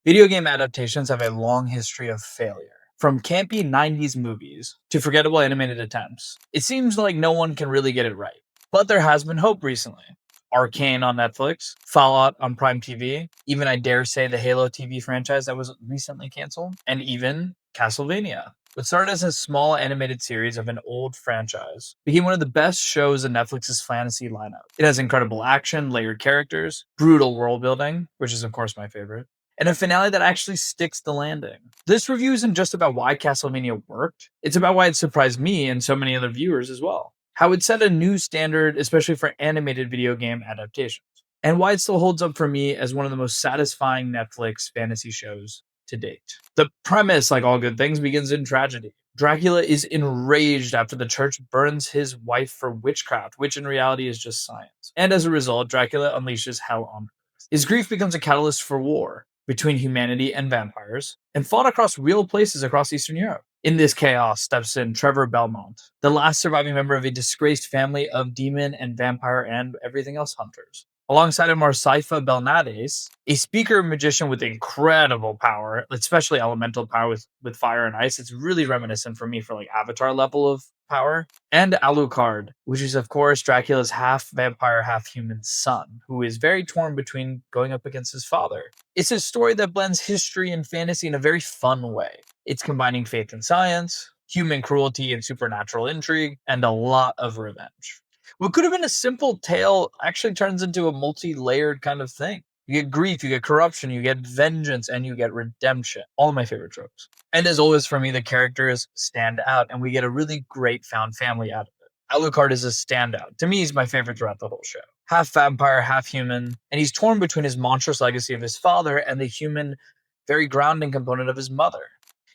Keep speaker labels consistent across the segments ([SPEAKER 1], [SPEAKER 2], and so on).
[SPEAKER 1] Video game adaptations have a long history of failure. From campy 90s movies to forgettable animated attempts, it seems like no one can really get it right. But there has been hope recently. Arcane on Netflix, Fallout on Prime TV, even I dare say the Halo TV franchise that was recently canceled, and even Castlevania. What started as a small animated series of an old franchise became one of the best shows in Netflix's fantasy lineup. It has incredible action, layered characters, brutal world building, which is of course my favorite, and a finale that actually sticks the landing. This review isn't just about why Castlevania worked, it's about why it surprised me and so many other viewers as well. How it set a new standard, especially for animated video game adaptations, and why it still holds up for me as one of the most satisfying Netflix fantasy shows to date. The premise, like all good things, begins in tragedy. Dracula is enraged after the church burns his wife for witchcraft, which in reality is just science. And as a result, Dracula unleashes hell on Earth. His grief becomes a catalyst for war between humanity and vampires, and fought across real places across Eastern Europe. In this chaos steps in Trevor Belmont, the last surviving member of a disgraced family of demon and vampire and everything else hunters. Alongside him are Sci-Fi Belnades, a speaker magician with incredible power, especially elemental power with fire and ice. It's really reminiscent for me for like Avatar level of power. And Alucard, which is of course Dracula's half vampire, half human son, who is very torn between going up against his father. It's a story that blends history and fantasy in a very fun way. It's combining faith and science, human cruelty and supernatural intrigue, and a lot of revenge. What could have been a simple tale actually turns into a multi-layered kind of thing. You get grief, you get corruption, you get vengeance, and you get redemption. All of my favorite tropes. And as always, for me, the characters stand out, and we get a really great found family out of it. Alucard is a standout. To me, he's my favorite throughout the whole show. Half vampire, half human, and he's torn between his monstrous legacy of his father and the human, very grounding component of his mother.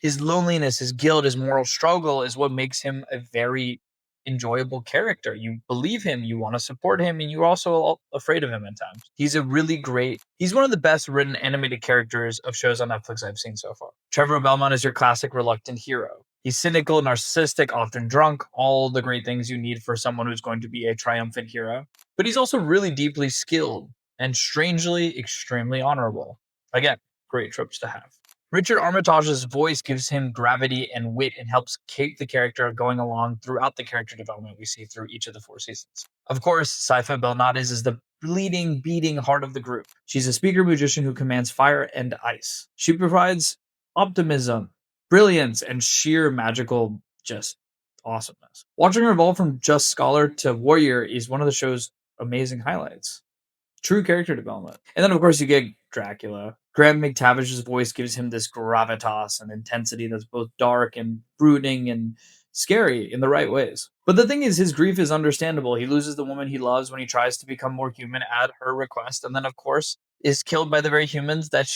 [SPEAKER 1] His loneliness, his guilt, his moral struggle is what makes him a very enjoyable character. You believe him, you want to support him, and you're also afraid of him at times. He's one of the best written animated characters of shows on Netflix I've seen so far. Trevor Belmont is your classic reluctant hero. He's cynical, narcissistic, often drunk, all the great things you need for someone who's going to be a triumphant hero. But he's also really deeply skilled and strangely extremely honorable. Again, great tropes to have. Richard Armitage's voice gives him gravity and wit and helps keep the character going along throughout the character development we see through each of the 4 seasons. Of course, Sci-Fi Belnades is the bleeding, beating heart of the group. She's a speaker magician who commands fire and ice. She provides optimism, brilliance, and sheer magical just awesomeness. Watching her evolve from just scholar to warrior is one of the show's amazing highlights. True character development. And then, of course, you get Dracula. Graham McTavish's voice gives him this gravitas and intensity that's both dark and brooding and scary in the right ways. But the thing is, his grief is understandable. He loses the woman he loves when he tries to become more human at her request, and then, of course, is killed by the very humans that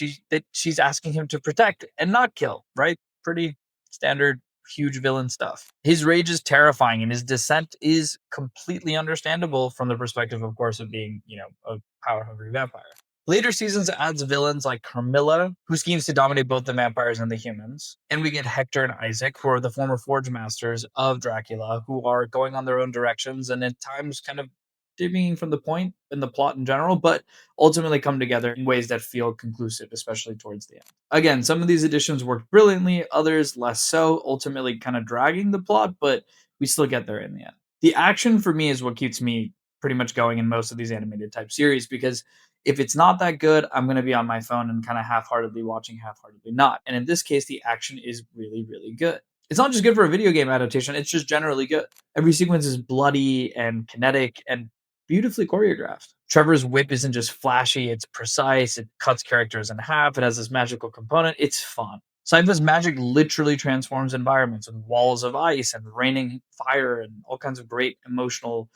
[SPEAKER 1] she's asking him to protect and not kill. Right? Pretty standard huge villain stuff. His rage is terrifying, and his descent is completely understandable from the perspective, of course, of being, a power-hungry vampire. Later seasons adds villains like Carmilla, who schemes to dominate both the vampires and the humans. And we get Hector and Isaac, who are the former Forge Masters of Dracula, who are going on their own directions and at times kind of deviating from the point in the plot in general, but ultimately come together in ways that feel conclusive, especially towards the end. Again, some of these additions worked brilliantly, others less so, ultimately kind of dragging the plot, but we still get there in the end. The action for me is what keeps me pretty much going in most of these animated type series, because if it's not that good, I'm going to be on my phone and kind of half-heartedly watching, half-heartedly not. And in this case, the action is really, really good. It's not just good for a video game adaptation, it's just generally good. Every sequence is bloody and kinetic and beautifully choreographed. Trevor's whip isn't just flashy, it's precise, it cuts characters in half, it has this magical component, it's fun. Sci-Fi's magic literally transforms environments with walls of ice and raining fire and all kinds of great elemental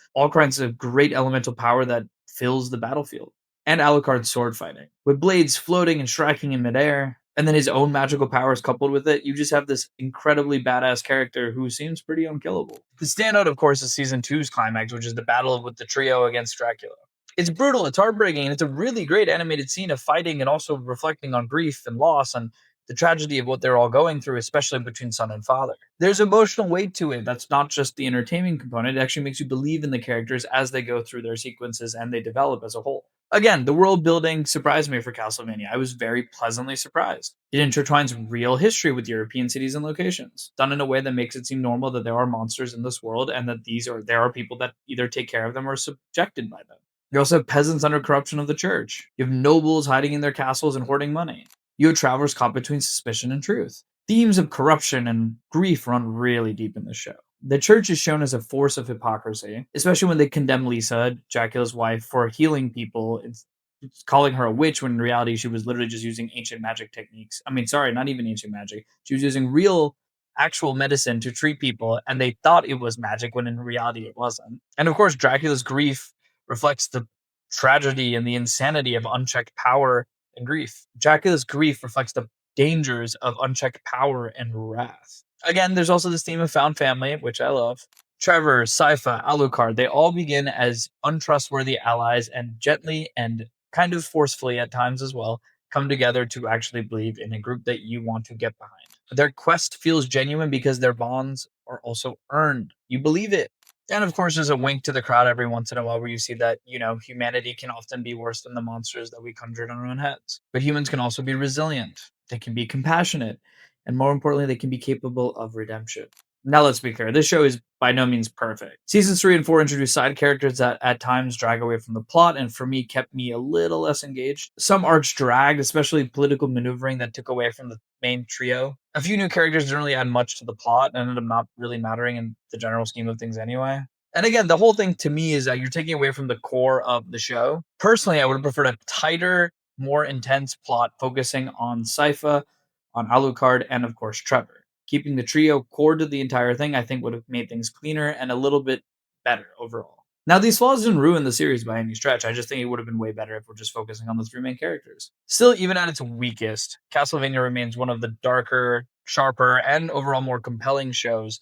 [SPEAKER 1] power that fills the battlefield. And Alucard's sword fighting, with blades floating and striking in midair, and then his own magical powers coupled with it, you just have this incredibly badass character who seems pretty unkillable. The standout, of course, is Season 2's climax, which is the battle with the trio against Dracula. It's brutal, it's heartbreaking, and it's a really great animated scene of fighting and also reflecting on grief and loss and the tragedy of what they're all going through, especially between son and father. There's emotional weight to it that's not just the entertainment component. It actually makes you believe in the characters as they go through their sequences and they develop as a whole. Again, the world building surprised me for Castlevania. I was very pleasantly surprised. It intertwines real history with European cities and locations, done in a way that makes it seem normal that there are monsters in this world and that there are people that either take care of them or are subjected by them. You also have peasants under corruption of the church. You have nobles hiding in their castles and hoarding money. You have travelers caught between suspicion and truth. Themes of corruption and grief run really deep in the show. The church is shown as a force of hypocrisy, especially when they condemn Lisa, Dracula's wife, for healing people. It's calling her a witch when in reality she was literally just using ancient magic techniques. I mean, sorry, not even ancient magic. She was using real, actual medicine to treat people, and they thought it was magic when in reality it wasn't. And of course, Dracula's grief reflects the tragedy and the insanity of unchecked power and grief. Dracula's grief reflects the dangers of unchecked power and wrath. Again, there's also this theme of found family, which I love. Trevor, Sci-Fi, Alucard, they all begin as untrustworthy allies and gently and kind of forcefully at times as well come together to actually believe in a group that you want to get behind. Their quest feels genuine because their bonds are also earned. You believe it. And of course, there's a wink to the crowd every once in a while where you see that, humanity can often be worse than the monsters that we conjured on our own heads. But humans can also be resilient, they can be compassionate, and more importantly, they can be capable of redemption. Now, let's be clear, this show is by no means perfect. Seasons 3 and 4 introduced side characters that at times drag away from the plot, and for me, kept me a little less engaged. Some arcs dragged, especially political maneuvering that took away from the main trio. A few new characters didn't really add much to the plot and ended up not really mattering in the general scheme of things anyway. And again, the whole thing to me is that you're taking away from the core of the show. Personally, I would have preferred a tighter, more intense plot focusing on Sci-Fi, on Alucard, and of course Trevor. Keeping the trio core to the entire thing, I think would have made things cleaner and a little bit better overall. Now, these flaws didn't ruin the series by any stretch. I just think it would have been way better if we're just focusing on the three main characters. Still, even at its weakest, Castlevania remains one of the darker, sharper, and overall more compelling shows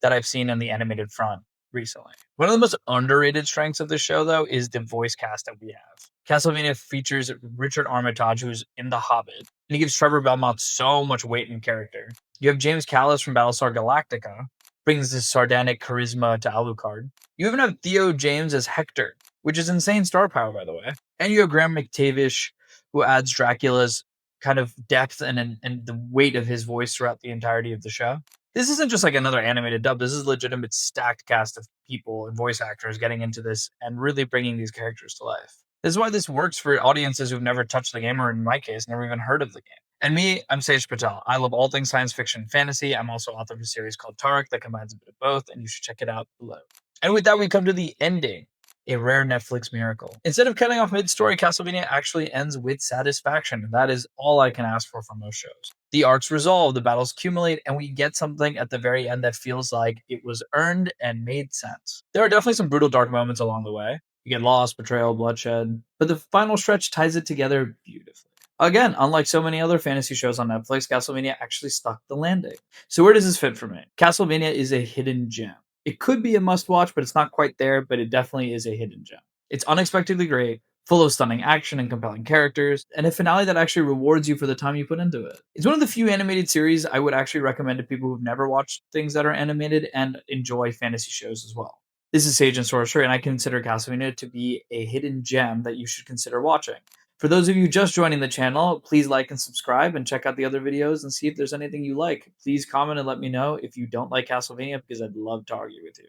[SPEAKER 1] that I've seen on the animated front recently. One of the most underrated strengths of the show, though, is the voice cast that we have. Castlevania features Richard Armitage, who's in The Hobbit, and he gives Trevor Belmont so much weight and character. You have James Callis from Battlestar Galactica, brings this sardonic charisma to Alucard. You even have Theo James as Hector, which is insane star power, by the way. And you have Graham McTavish, who adds Dracula's kind of depth and the weight of his voice throughout the entirety of the show. This isn't just like another animated dub. This is a legitimate stacked cast of people and voice actors getting into this and really bringing these characters to life. This is why this works for audiences who've never touched the game, or in my case, never even heard of the game. And me, I'm Sage Patel. I love all things science fiction and fantasy. I'm also author of a series called Tarek that combines a bit of both, and you should check it out below. And with that, we come to the ending. A rare Netflix miracle. Instead of cutting off mid-story, Castlevania actually ends with satisfaction. And that is all I can ask for from most shows. The arcs resolve, the battles accumulate, and we get something at the very end that feels like it was earned and made sense. There are definitely some brutal dark moments along the way. You get lost, betrayal, bloodshed, but the final stretch ties it together beautifully. Again, unlike so many other fantasy shows on Netflix, Castlevania actually stuck the landing. So where does this fit for me? Castlevania is a hidden gem. It could be a must-watch, but it's not quite there, but it definitely is a hidden gem. It's unexpectedly great, full of stunning action and compelling characters, and a finale that actually rewards you for the time you put into it. It's one of the few animated series I would actually recommend to people who've never watched things that are animated and enjoy fantasy shows as well. This is Sage and Sorcerer, and I consider Castlevania to be a hidden gem that you should consider watching. For those of you just joining the channel, please like and subscribe and check out the other videos and see if there's anything you like. Please comment and let me know if you don't like Castlevania because I'd love to argue with you.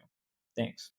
[SPEAKER 1] Thanks.